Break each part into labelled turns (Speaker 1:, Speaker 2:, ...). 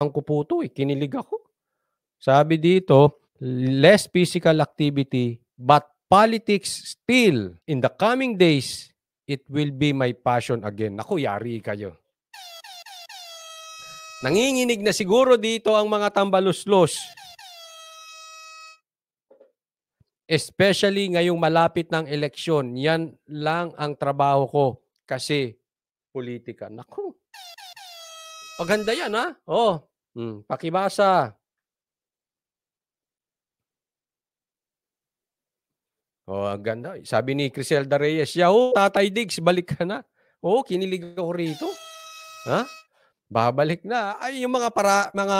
Speaker 1: ko po 'to, eh, kinilig ako. Sabi dito, less physical activity but politics still. In the coming days, it will be my passion again. Naku, yari kayo. Nanginginig na siguro dito ang mga tambaluslos. Especially ngayong malapit ng eleksyon. Yan lang ang trabaho ko kasi politika. Naku. Maganda yan, ha? Oh, pakibasa. Oh, ang ganda. Sabi ni Criselda Reyes, "Yahu, Tatay Diggs, balik ka na." Oh, kinilig ako rito. Ha? Babalik na. Ay, yung mga mga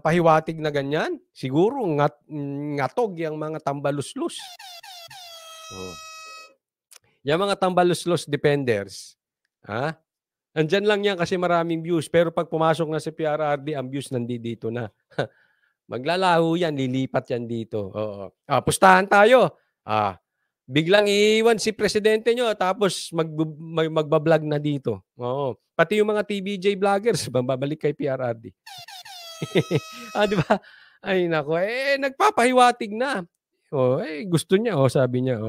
Speaker 1: pahiwatig na ganyan, siguro ngatog yung mga tambaluslos. Oh. Yung mga tambaluslos defenders, ha? Andyan lang yan kasi maraming views. Pero pag pumasok na si PRRD, ang views nandito na. Maglalaho yan, lilipat yan dito. Oo. Pustahan tayo. Biglang iiwan si presidente nyo tapos magbablog na dito. Oo. Pati yung mga TVJ vloggers, babalik kay PRRD. Di ba? Ay, nako. Nagpapahiwatig na. Gusto niya, sabi niya.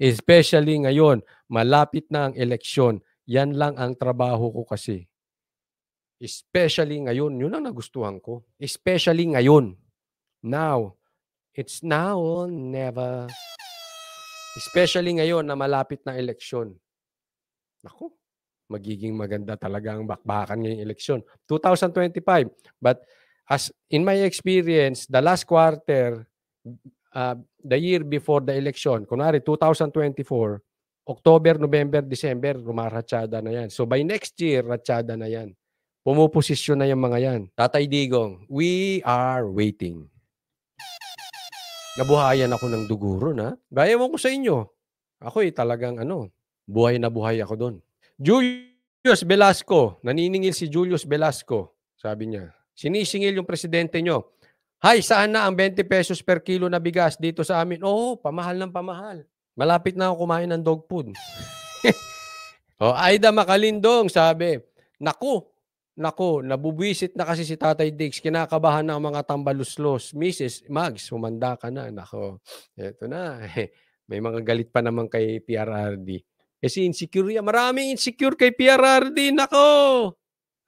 Speaker 1: Especially ngayon, malapit na ang eleksyon. Yan lang ang trabaho ko kasi. Especially ngayon, yun ang nagustuhan ko. Especially ngayon. Now. It's now or never. Especially ngayon na malapit na eleksyon. Naku, magiging maganda talaga ang bakbakan ngayong eleksyon. 2025. But as in my experience, the last quarter, the year before the election, kunwari 2024, October, November, December, rumaratsada na yan. So by next year, ratsada na yan. Pumuposisyon na yung mga yan. Tatay Digong, we are waiting. Nabuhayan ako ng duguro na. Gaya mo ko sa inyo. Ako talagang buhay na buhay ako doon. Julius Velasco, naniningil si Julius Velasco. Sabi niya, sinisingil yung presidente nyo. Hay, saan na ang 20 pesos per kilo na bigas dito sa amin? Oo, pamahal ng pamahal. Malapit na ako kumain ng dog food. Aida Makalindong, sabi, naku, nabubwisit na kasi si Tatay Diggs. Kinakabahan ng mga tambaluslos. Mrs. Mags, humanda ka na. Nako, eto na. May mga galit pa naman kay PRRD. Kasi insecure yan. Maraming insecure kay PRRD. Nako!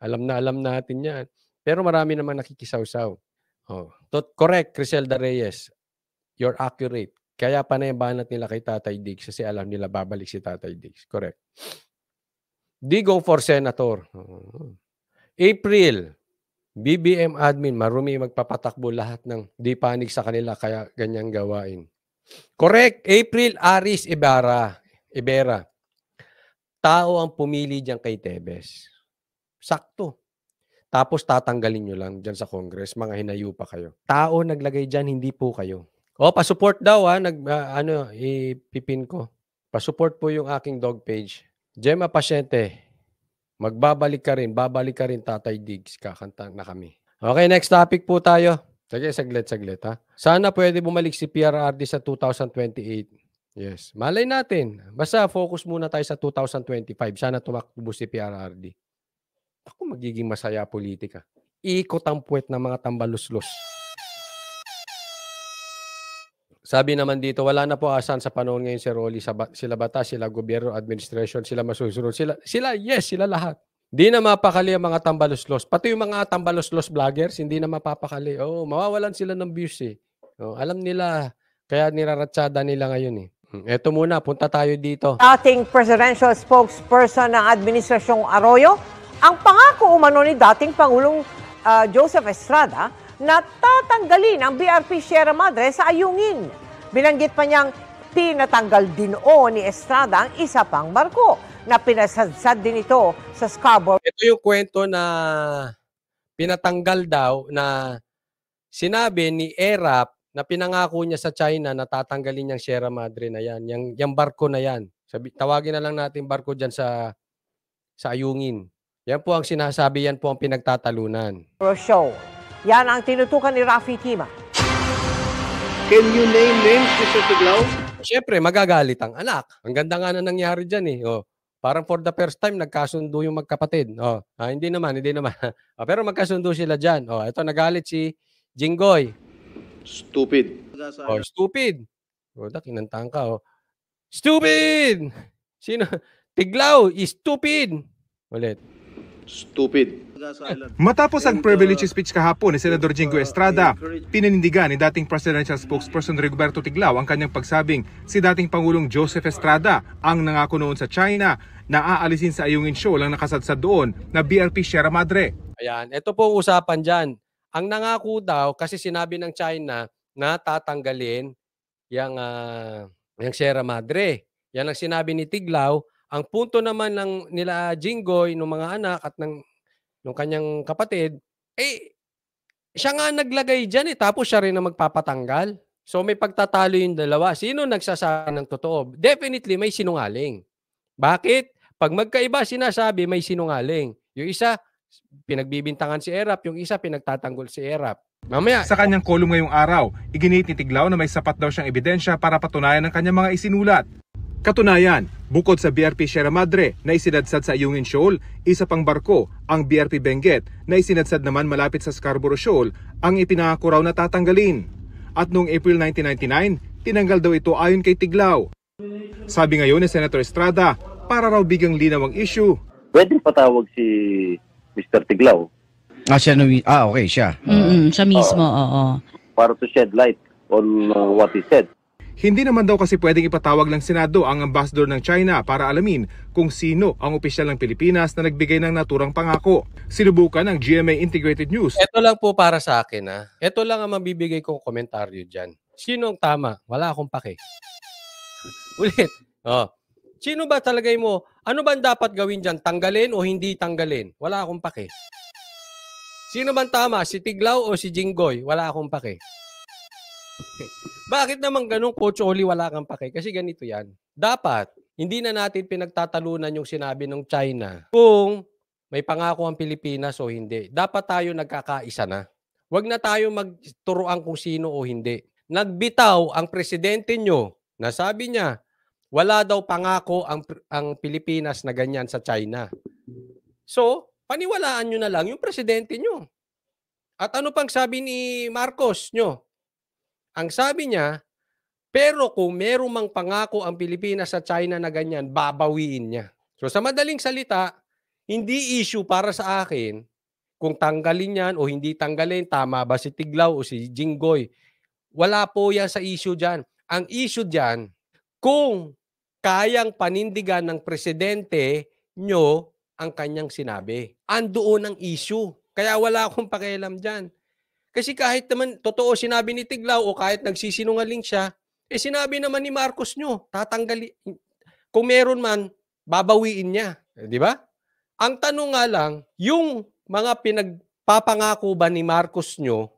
Speaker 1: Alam natin yan. Pero marami naman nakikisawsaw. Correct, Criselda Reyes. You're accurate. Kaya panayabanat nila kay Tatay Diggs kasi alam nila babalik si Tatay Diggs. Correct. Digong for Senator. April, BBM admin, marumi magpapatakbo lahat ng di panig sa kanila kaya ganyang gawain. Correct, April Aris Ibera. Tao ang pumili diyan kay Tebes. Sakto. Tapos tatanggalin nyo lang diyan sa Congress, mga hinayu pa kayo. Tao naglagay diyan, hindi po kayo. Pa-support daw ipipin ko. Pa-support po yung aking dog page. Gemma Pasyente, babalik ka rin, Tatay Diggs, kakanta na kami. Okay, next topic po tayo. Sige, saglit ha. Sana pwede bumalik si PRRD sa 2028. Yes, malay natin. Basta focus muna tayo sa 2025. Sana tumakbo si PRRD. Ako, magiging masaya politika. Ikot ang puwet ng mga tambaluslos. Sabi naman dito, wala na po asan sa panahon ngayon si Rolly. Sila batas, sila gobyerno, administration, sila masusunod. Sila lahat. Hindi na mapakali ang mga tambaluslos. Pati yung mga tambaluslos vloggers, hindi na mapapakali. Mawawalan sila ng views eh. Alam nila, kaya niraratsada nila ngayon eh. Eto muna, punta tayo dito.
Speaker 2: Dating presidential spokesperson ng Administrasyong Arroyo, ang pangako umano ni dating Pangulong Joseph Estrada na tatanggalin ang BRP Sierra Madre sa Ayungin. Binanggit pa niyang tinatanggal din ni Estrada ang isa pang barko na pinasadsad din ito sa Scarborough.
Speaker 1: Ito yung kwento na pinatanggal daw na sinabi ni ERAP na pinangako niya sa China na tatanggalin niyang Sierra Madre na yan. Yung barko na yan. Tawagin na lang natin barko dyan sa Ayungin. Yan po ang sinasabi, yan po ang pinagtatalunan.
Speaker 2: Show. Yan ang tinutukan ni Rafi Tima.
Speaker 3: Can you name names, Mr. Tiglao?
Speaker 1: Siyempre, magagalit ang anak. Ang ganda nga na nangyari dyan eh. Parang for the first time, nagkasundo yung magkapatid. Hindi naman. Pero magkasundo sila dyan. Ito, nagalit si Jinggoy.
Speaker 3: Stupid.
Speaker 1: Stupid. Kinantahan ka. Stupid! Sino? Tiglaw, stupid. Ulit.
Speaker 3: Stupid.
Speaker 4: Matapos ang privilege speech kahapon ni Senador Jinggoy Estrada, pinanindigan ni dating presidential spokesperson Rigoberto Tiglao ang kanyang pagsabing si dating Pangulong Joseph Estrada ang nangako noon sa China na aalisin sa Ayungin Shoal ang nakasadsad doon na BRP Sierra Madre.
Speaker 1: Ayan, ito po ang usapan dyan. Ang nangako daw, kasi sinabi ng China na tatanggalin yung Sierra Madre. Yan ang sinabi ni Tiglao. Ang punto naman ng nila Jinggoy, ng mga anak at ng kanyang kapatid, siya nga naglagay dyan tapos siya rin na magpapatanggal. So may pagtatalo yung dalawa. Sino nagsasabi ng totoo? Definitely may sinungaling. Bakit? Pag magkaiba sinasabi, may sinungaling. Yung isa, pinagbibintangan si Erap. Yung isa, pinagtatanggol si Erap. Mamaya.
Speaker 4: Sa kanyang kolum ngayong araw, iginit ni Tiglao na may sapat daw siyang ebidensya para patunayan ang kanyang mga isinulat. Katunayan, bukod sa BRP Sierra Madre na isinadsad sa Ayungin Shoal, isa pang barko, ang BRP Benguet, na isinadsad naman malapit sa Scarborough Shoal, ang ipinangako raw na tatanggalin. At noong April 1999, tinanggal daw ito ayon kay Tiglao. Sabi ngayon ni Senator Estrada, para raw bigang linaw ang issue.
Speaker 5: Pwede patawag si Mr. Tiglao.
Speaker 6: Okay, siya.
Speaker 7: Siya mismo, oo.
Speaker 5: Para to shed light on what he said.
Speaker 4: Hindi naman daw kasi pwedeng ipatawag ng Senado ang ambassador ng China para alamin kung sino ang opisyal ng Pilipinas na nagbigay ng naturang pangako. Sinubukan ng GMA Integrated News.
Speaker 1: Ito lang po para sa akin. Ito lang ang mabibigay kong komentaryo dyan. Sino ang tama? Wala akong pake. Ulit. Sino ba talagay mo? Ano ba dapat gawin dyan? Tanggalin o hindi tanggalin? Wala akong pake. Sino ba tama? Si Tiglao o si Jinggoy? Wala akong pake. Bakit naman ganun, Coach Oli, wala kang pake? Kasi ganito yan. Dapat, hindi na natin pinagtatalunan yung sinabi ng China kung may pangako ang Pilipinas o hindi. Dapat tayo nagkakaisa na. Huwag na tayo magturuan kung sino o hindi. Nagbitaw ang presidente nyo na sabi niya, wala daw pangako ang Pilipinas na ganyan sa China. So, paniwalaan nyo na lang yung presidente nyo. At ano pang sabi ni Marcos nyo? Ang sabi niya, pero kung merong mang pangako ang Pilipinas sa China na ganyan, babawiin niya. So sa madaling salita, hindi issue para sa akin kung tanggalin yan o hindi tanggalin, tama ba si Tiglao o si Jinggoy. Wala po yan sa issue dyan. Ang issue dyan, kung kayang panindigan ng presidente nyo ang kanyang sinabi. Andoon ang issue. Kaya wala akong pakialam dyan. Kasi kahit naman totoo sinabi ni Tiglao o kahit nagsisinungaling siya, sinabi naman ni Marcos nyo, tatanggalin. Kung meron man, babawiin niya. Di ba? Ang tanong nga lang, yung mga pinagpapangako ba ni Marcos nyo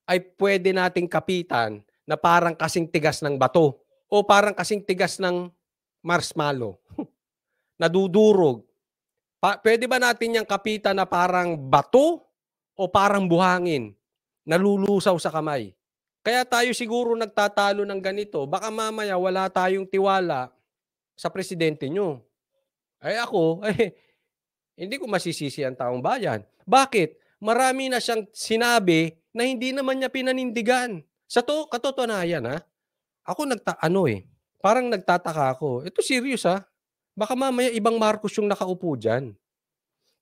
Speaker 1: ay pwede nating kapitan na parang kasing tigas ng bato o parang kasing tigas ng marshmallow. Nadudurog. Pwede ba natin yung kapitan na parang bato o parang buhangin? Nalulusaw sa kamay. Kaya tayo siguro nagtatalo ng ganito. Baka mamaya wala tayong tiwala sa presidente nyo. Ako, hindi ko masisisi ang taong bayan. Bakit? Marami na siyang sinabi na hindi naman niya pinanindigan. Sa katotohanan, ako parang nagtataka ako. Ito serious Baka mamaya ibang Marcos yung nakaupo dyan.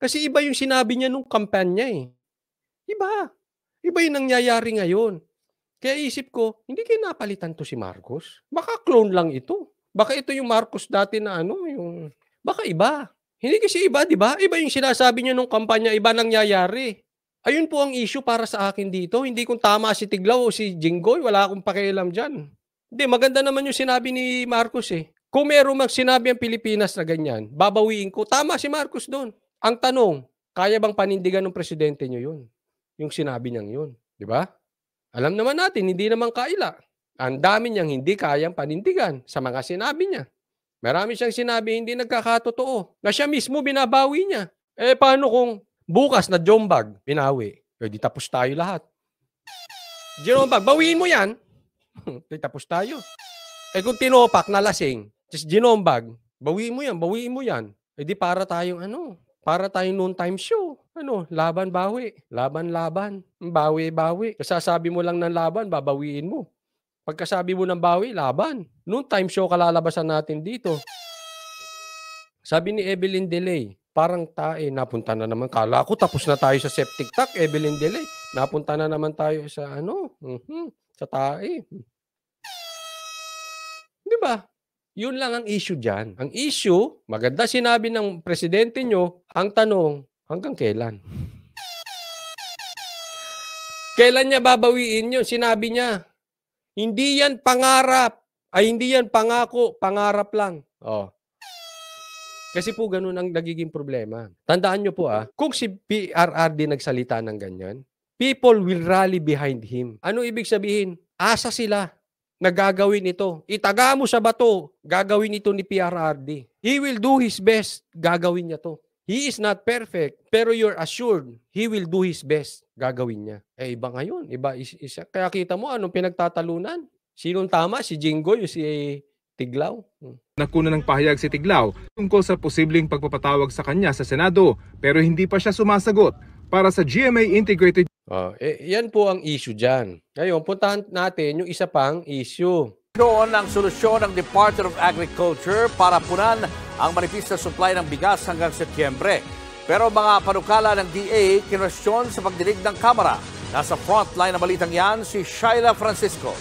Speaker 1: Kasi iba yung sinabi niya nung kampanya Iba. Iba yung nangyayari ngayon. Kaya isip ko, hindi kayo napalitan to si Marcos. Baka clone lang ito. Baka ito yung Marcos dati na baka iba. Hindi kasi iba, di ba? Iba yung sinasabi niya nung kampanya, iba nangyayari. Ayun po ang issue para sa akin dito. Hindi kung tama si Tiglao o si Jinggoy, wala akong pakialam dyan. Hindi, maganda naman yung sinabi ni Marcos Kung meron sinabi ang Pilipinas na ganyan, babawiin ko. Tama si Marcos doon. Ang tanong, kaya bang panindigan ng presidente nyo yun? Yung sinabi niyang yun. Di ba? Alam naman natin, hindi naman kaila. Ang dami niyang hindi kayang panindigan sa mga sinabi niya. Marami siyang sinabi hindi nagkakatotoo. Na siya mismo binabawi niya. Paano kung bukas na Jombag binawi? Di tapos tayo lahat. Jombag, bawiin mo yan. Di tapos tayo. Kung tinopak na lasing, just Ginombag, Bawiin mo yan. Eh di para tayong para tayong noontime show. Laban-bawi, laban-laban, bawi-bawi. Kasasabi mo lang ng laban, babawiin mo. Pagkasabi mo ng bawi, laban. Noontime show kalalabasan natin dito. Sabi ni Evelyn Delay, parang napunta na naman. Kala ko tapos na tayo sa septic tank, Evelyn Delay. Napunta na naman tayo sa sa tae. Di ba? Yun lang ang issue dyan. Ang issue, maganda sinabi ng presidente nyo, ang tanong, hanggang kailan? Kailan niya babawiin yun? Sinabi niya, hindi yan pangarap, hindi yan pangako, pangarap lang. Kasi po ganun ang nagiging problema. Tandaan nyo po kung si PRRD nagsalita ng ganyan, people will rally behind him. Ano ibig sabihin? Asa sila na gagawin ito. Itaga mo sa bato, gagawin ito ni PRRD. He will do his best, gagawin niya to. He is not perfect, pero you're assured he will do his best, gagawin niya. Iba ngayon, iba isa. Kaya kita mo anong pinagtatalunan? Sinong tama? Si Jinggoy o si Tiglao?
Speaker 4: Nakuna ng pahayag si Tiglao tungkol sa posibleng pagpapatawag sa kanya sa Senado, pero hindi pa siya sumasagot. Para sa GMA Integrated.
Speaker 1: Yan po ang issue dyan. Ngayon, puntahan natin yung isa pang issue.
Speaker 8: Doon ang solusyon ng Department of Agriculture para punan ang manipis na supply ng bigas hanggang Setyembre. Pero mga panukala ng DA, kinwestiyon sa pagdinig ng Kamara. Nasa frontline na balitang yan, si Shaila Francisco.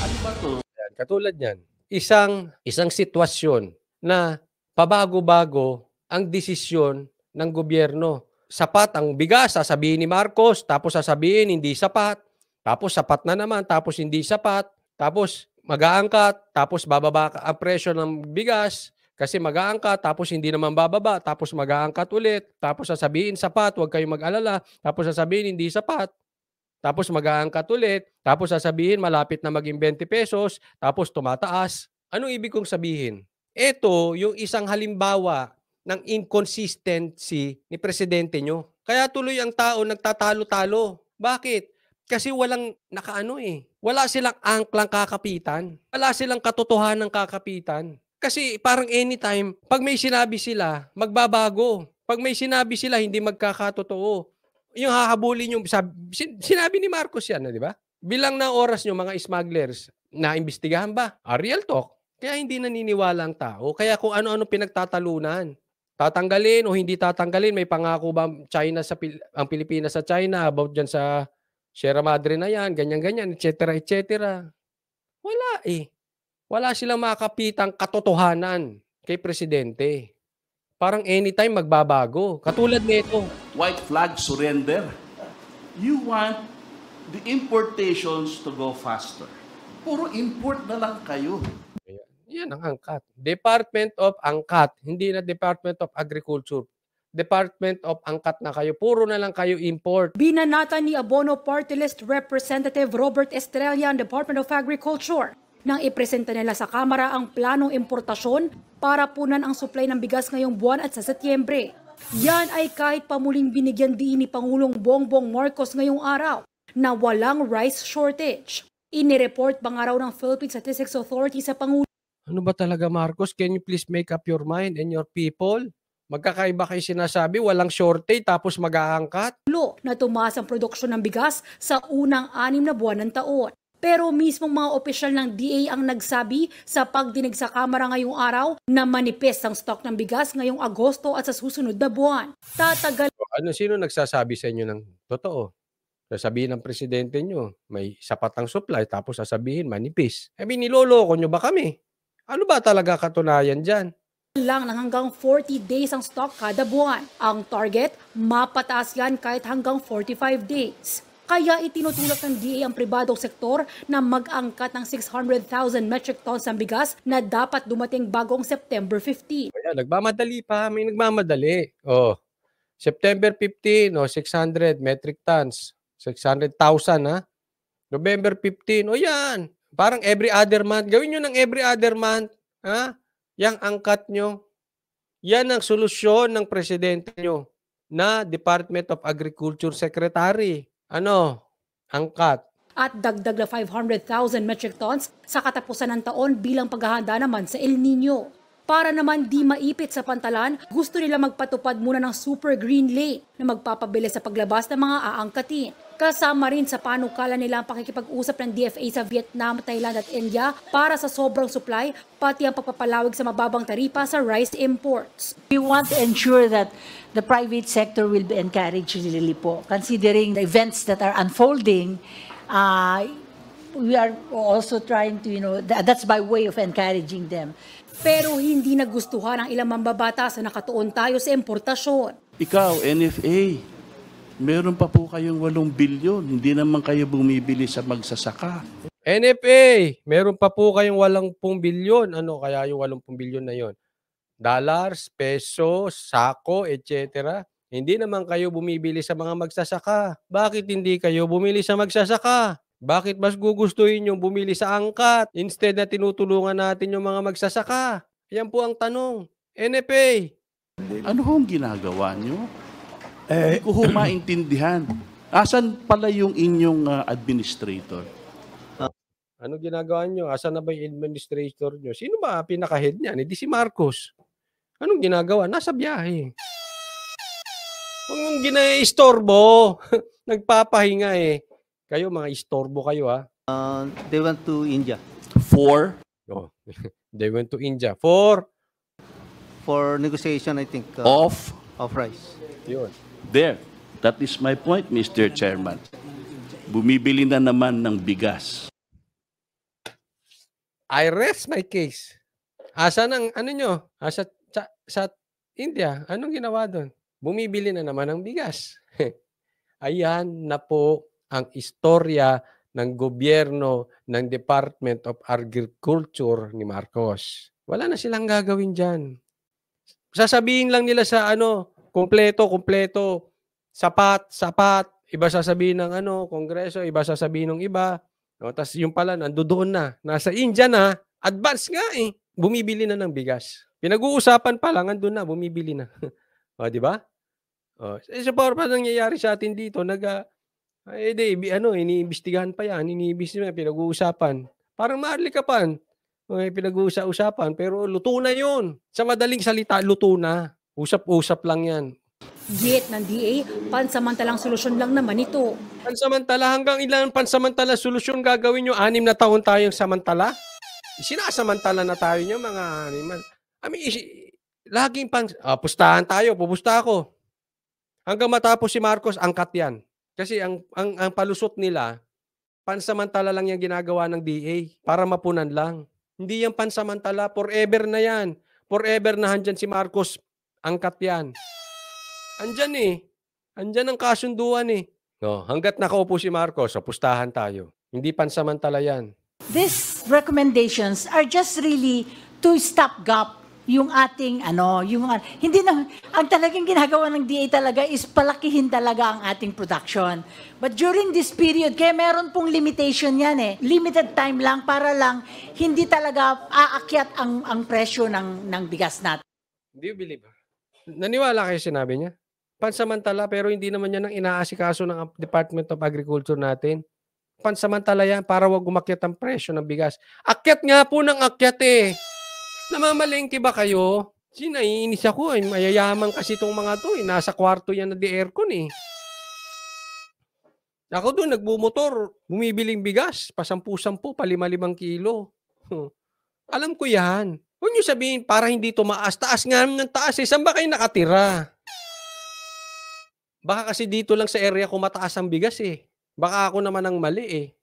Speaker 1: Ano ba ito? Katulad yan. Isang sitwasyon na pabago-bago ang desisyon ng gobyerno. Sapat ang bigas, sasabihin ni Marcos, tapos sasabihin hindi sapat, tapos sapat na naman, tapos hindi sapat, tapos mag-aangkat, tapos bababa ang presyo ng bigas kasi mag-aangkat, tapos hindi naman bababa, tapos mag-aangkat ulit, tapos sasabihin sapat, huwag kayong mag-alala, tapos sasabihin hindi sapat, tapos mag-aangkat ulit, tapos sasabihin malapit na maging 20 pesos, tapos tumataas. Anong ibig kong sabihin? Ito yung isang halimbawa ng inconsistency ni presidente nyo. Kaya tuloy ang tao nagtatalo-talo. Bakit? Kasi walang Wala silang angklang kakapitan. Wala silang katotohanan ng kakapitan. Kasi parang anytime, pag may sinabi sila, magbabago. Pag may sinabi sila, hindi magkakatotoo. Yung hahabulin yung sinabi ni Marcos yan, di ba? Bilang na oras nyo, mga smugglers, naimbestigahan ba? Real talk. Kaya hindi naniniwala ang tao. Kaya kung ano-ano pinagtatalunan. Tatanggalin o hindi tatanggalin, may pangako ba ang Pilipinas sa China about dyan sa Sierra Madre na yan, ganyan-ganyan, etc. Wala Wala silang makakapitang katotohanan kay presidente. Parang anytime magbabago. Katulad nito.
Speaker 9: White flag surrender. You want the importations to go faster. Puro import na lang kayo.
Speaker 1: Yan ang angkat. Department of Angkat. Hindi na Department of Agriculture. Department of Angkat na kayo. Puro na lang kayo import.
Speaker 10: Binanata ni Abono Party List Representative Robert Estrella ang Department of Agriculture nang ipresenta nila sa Kamara ang planong importasyon para punan ang supply ng bigas ngayong buwan at sa Setyembre. Yan ay kahit pamuling binigyan din ni Pangulong Bongbong Marcos ngayong araw na walang rice shortage. Inireport pa nga raw ng Philippine Statistics Authority sa Pangulo.
Speaker 1: Ano ba talaga, Marcos? Can you please make up your mind and your people? Magkakaiba kayo sinasabi, walang shortage tapos mag-aangkat?
Speaker 10: Na tumaas ang produksyon ng bigas sa unang 6 na buwan ng taon. Pero mismong mga opisyal ng DA ang nagsabi sa pagdinig sa Kamara ngayong araw na manipis ang stock ng bigas ngayong Agosto at sa susunod na buwan. Tatagal.
Speaker 1: Sino nagsasabi sa inyo ng totoo? Sasabihin ng presidente nyo, may sapat ang supply tapos sasabihin manipis. Niloloko nyo ba kami? Ano ba talaga katunayan dyan?
Speaker 10: Lang ng hanggang 40 days ang stock kada buwan. Ang target, mapataas yan kahit hanggang 45 days. Kaya itinutulak ng DA ang pribadong sektor na mag-angkat ng 600,000 metric tons ng bigas na dapat dumating bagong September 15.
Speaker 1: Kaya nagmamadali pa, may nagmamadali. September 15, 600 metric tons. 600,000 ha. November 15, yan. Parang every other month. Gawin nyo ng every other month. Ha? Yang angkat nyo. Yan ang solusyon ng presidente nyo na Department of Agriculture Secretary. Angkat.
Speaker 10: At dagdag na 500,000 metric tons sa katapusan ng taon bilang paghahanda naman sa El Nino. Para naman di maipit sa pantalan, gusto nila magpatupad muna ng super green lane na magpapabilis sa paglabas ng mga aangkatin. Kasama rin sa panukala nila ang pakikipag-usap ng DFA sa Vietnam, Thailand at India para sa sobrang supply, pati ang pagpapalawig sa mababang taripa sa rice imports.
Speaker 11: We want to ensure that the private sector will be encouraged really po. Considering the events that are unfolding, we are also trying to, that's by way of encouraging them.
Speaker 10: Pero hindi nagustuhan ang ilang mambabatas na nakatuon tayo sa importasyon.
Speaker 9: Ikaw, NFA, meron pa po kayong 8 bilyon. Hindi naman kayo bumibili sa magsasaka.
Speaker 1: NFA, meron pa po kayong 80 bilyon. Ano kaya yung 80 bilyon na yon? Dollars, pesos, sako, etc. Hindi naman kayo bumibili sa mga magsasaka. Bakit hindi kayo bumili sa magsasaka? Bakit mas gugustuhin yung bumili sa angkat instead na tinutulungan natin yung mga magsasaka? Yan po ang tanong. NFA.
Speaker 9: Ano hong ginagawa nyo? Hindi ko maintindihan. Asan pala yung inyong administrator?
Speaker 1: Ano ginagawa nyo? Asan na ba yung administrator nyo? Sino ba pinaka-head niyan? Hindi si Marcos. Anong ginagawa? Nasa biyahe. Huwag mong gina-istorbo. Nagpapahinga eh. Kayo, mga istorbo kayo ha.
Speaker 12: They went to India.
Speaker 9: For?
Speaker 1: Oh, they went to India. For
Speaker 12: negotiation, I think.
Speaker 9: Of
Speaker 12: rice.
Speaker 1: Yun.
Speaker 9: There. That is my point, Mr. Chairman. Bumibili na naman ng bigas.
Speaker 1: I rest my case. Asa ng, ano nyo? Sa India, anong ginawa doon? Bumibili na naman ng bigas. Ayan na po ang istorya ng gobyerno ng Department of Agriculture ni Marcos. Wala na silang gagawin dyan. Sasabihin lang nila sa kumpleto, sapat, iba sasabihin ng Kongreso, iba sasabihin ng iba. No, tas yung pala, nandoon na. Nasa India na, advance nga eh. Bumibili na ng bigas. Pinag-uusapan pa lang, andun na, bumibili na. O, di ba? O, so, pa nangyayari sa atin dito, iniimbestigahan pa yan, pinag-uusapan. Parang maarlikapan. Pinag-uusapan, pero luto na yun. Sa madaling salita, luto na. Usap-usap lang yan.
Speaker 10: Git ng DA, pansamantalang solusyon lang naman ito.
Speaker 1: Pansamantala, hanggang ilan pansamantala solusyon gagawin nyo? 6 na taon tayong samantala? Sinasamantala na tayo nyo, mga animal. Laging pustahan tayo, pupusta ako. Hanggang matapos si Marcos, angkat yan. Kasi ang palusot nila, pansamantala lang yung ginagawa ng DA para mapunan lang. Hindi yan pansamantala, forever na yan. Forever na handyan si Marcos, angkat yan. Andyan eh. Andyan ang kasunduan eh. No, hanggat nakaupo si Marcos, pustahan tayo. Hindi pansamantala yan.
Speaker 11: These recommendations are just really to stopgap yung ating hindi na ang talagang ginagawa ng DA talaga is palakihin talaga ang ating production. But during this period, kaya meron pong limitation yan eh. Limited time lang para lang hindi talaga aakyat ang presyo ng bigas natin.
Speaker 1: Do you believe? Naniwala kayo sinabi niya? Pansamantala pero hindi naman yan ang inaasikaso ng Department of Agriculture natin. Pansamantala yan para wag umakyat ang presyo ng bigas. Akyat nga po ng akyat eh. Namamalengke ba kayo? Naiinis ako eh. Mayayaman kasi itong mga to eh. Nasa kwarto yan na di aircon eh. Ako doon, nagbumotor. Bumibiling bigas. Pa 10-10, pa 5-5 kilo. Alam ko yan. Huwag nyo sabihin para hindi tumaas. Taas nga ng taas eh. Saan ba kayo nakatira? Baka kasi dito lang sa area ko mataas ang bigas eh. Baka ako naman ang mali eh.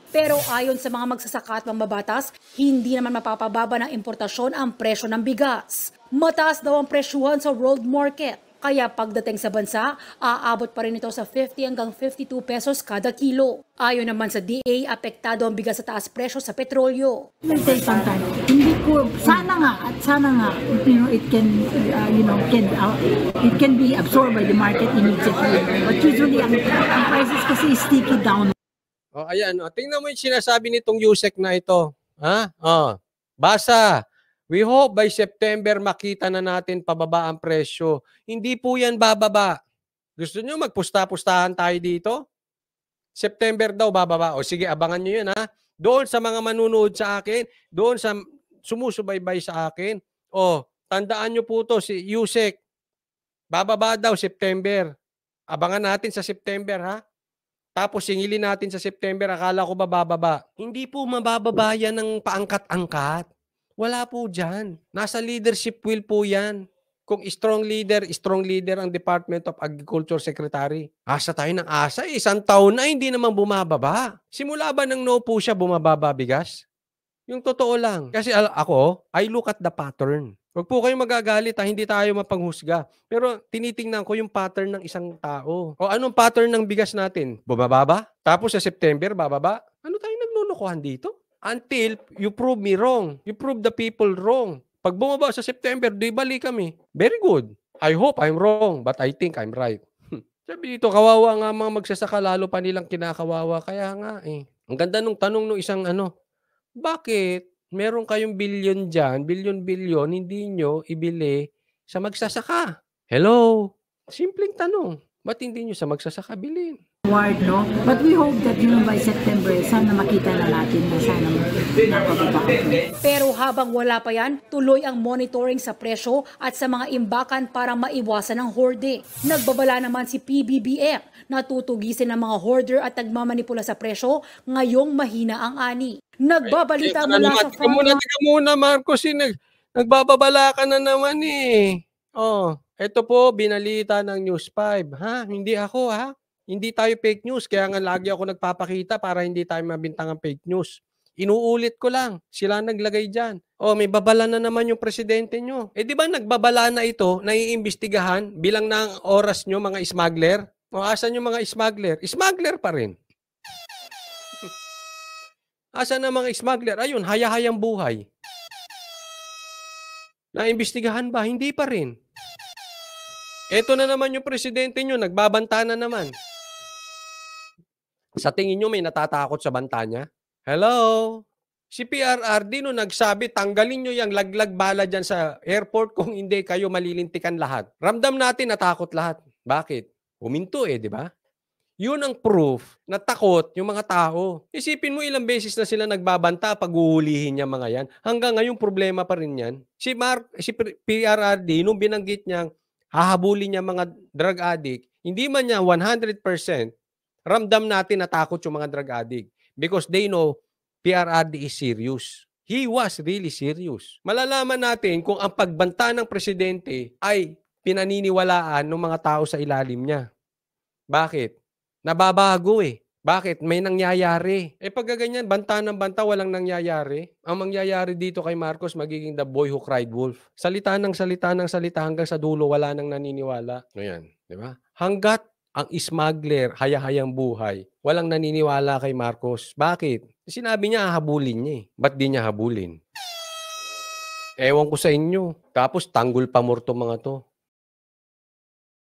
Speaker 10: Pero ayon sa mga magsasaka at mambabatas, hindi naman mapapababa ng importasyon ang presyo ng bigas. Mataas daw ang presyuhan sa world market. Kaya pagdating sa bansa, aabot pa rin ito sa 50 hanggang 52 pesos kada kilo. Ayon naman sa DA, apektado ang bigas sa taas presyo sa petrolyo.
Speaker 11: Hindi ko, sana nga, it can be absorbed by the market immediately. But usually, ang prices kasi is sticky down.
Speaker 1: Oh, ayan. Oh, tingnan mo yung sinasabi nitong USEC na ito. Ha? Oh, basa. We hope by September makita na natin pababa ang presyo. Hindi po yan bababa. Gusto nyo magpusta-pustahan tayo dito? September daw bababa. O sige, abangan nyo yun ha. Doon sa mga manunood sa akin, doon sa sumusubaybay sa akin, Oh, tandaan nyo po to, si Yusek. Bababa daw September. Abangan natin sa September, ha? Tapos singilin natin sa September, akala ko ba bababa? Hindi po mabababa yan ng paangkat-angkat. Wala po dyan. Nasa leadership will po yan. Kung strong leader ang Department of Agriculture Secretary. Asa tayo ng asa. Isang taon na hindi naman bumababa. Simula ba ng no po siya bumababa bigas? Yung totoo lang. Kasi ako, I look at the pattern. Huwag po kayong magagalit, hindi tayo mapanghusga. Pero tinitingnan ko yung pattern ng isang tao. O anong pattern ng bigas natin? Bumababa? Tapos sa September, bababa? Ano tayong naglulukuhan dito? Until you prove me wrong. You prove the people wrong. Pag bumaba sa September, di balik kami. Very good. I hope I'm wrong, but I think I'm right. Sabi dito, kawawa nga mga magsasaka, lalo pa nilang kinakawawa. Kaya nga eh. Ang ganda nung tanong nung isang bakit meron kayong bilyon dyan, bilyon-bilyon, hindi nyo ibili sa magsasaka? Hello? Simpleng tanong. Ba't hindi nyo sa magsasaka bilhin?
Speaker 11: No? But we hope that by September, sana makita na natin na sana nakababa.
Speaker 10: Pero habang wala pa yan, tuloy ang monitoring sa presyo at sa mga imbakan para maiwasan ang hoarding. Nagbabala naman si PBBM na tutugisin ng mga hoarder at nagmamanipula sa presyo ngayong mahina ang ani. Nagbabalita mula sa
Speaker 1: Teka muna, Marcos. Nagbababala ka na naman eh. Oh, ito po, binalita ng News 5. Ha? Hindi ako, ha? Hindi tayo fake news. Kaya nga lagi ako nagpapakita para hindi tayo mabintangang fake news. Inuulit ko lang. Sila naglagay dyan. Oh, may babala na naman yung presidente nyo. Eh di ba nagbabala na ito, naiimbestigahan bilang ng oras nyo mga smuggler? O asan yung mga smuggler? Smuggler pa rin. Asan na mga smuggler? Ayun, haya-hayang buhay. Naimbestigahan ba? Hindi pa rin. Ito na naman yung presidente nyo, nagbabanta na naman. Sa tingin nyo may natatakot sa banta niya? Hello? Si PRRD no nagsabi, tanggalin nyo yung laglag bala dyan sa airport kung hindi kayo malilintikan lahat. Ramdam natin natakot lahat. Bakit? Huminto di ba? Yun ang proof na takot yung mga tao. Isipin mo ilang beses na sila nagbabanta pag uhulihin niya mga yan. Hanggang ngayon problema pa rin yan. Si PRRD, nung binanggit niyang hahabulin niya mga drug addict, hindi man niya 100% ramdam natin natakot yung mga drug addict because they know PRRD is serious. He was really serious. Malalaman natin kung ang pagbanta ng presidente ay pinaniniwalaan ng mga tao sa ilalim niya. Bakit? Nababago Bakit? May nangyayari. Pag ganyan, banta ng banta, walang nangyayari. Ang mangyayari dito kay Marcos, magiging the boy who cried wolf. Salita ng salita hanggang sa dulo, wala nang naniniwala. Ayan, di ba? Hanggat ang smuggler, haya-hayang buhay, walang naniniwala kay Marcos. Bakit? Sinabi niya, hahabulin niya Ba't di niya habulin? Ewan ko sa inyo. Tapos, tanggol pa more to mga to.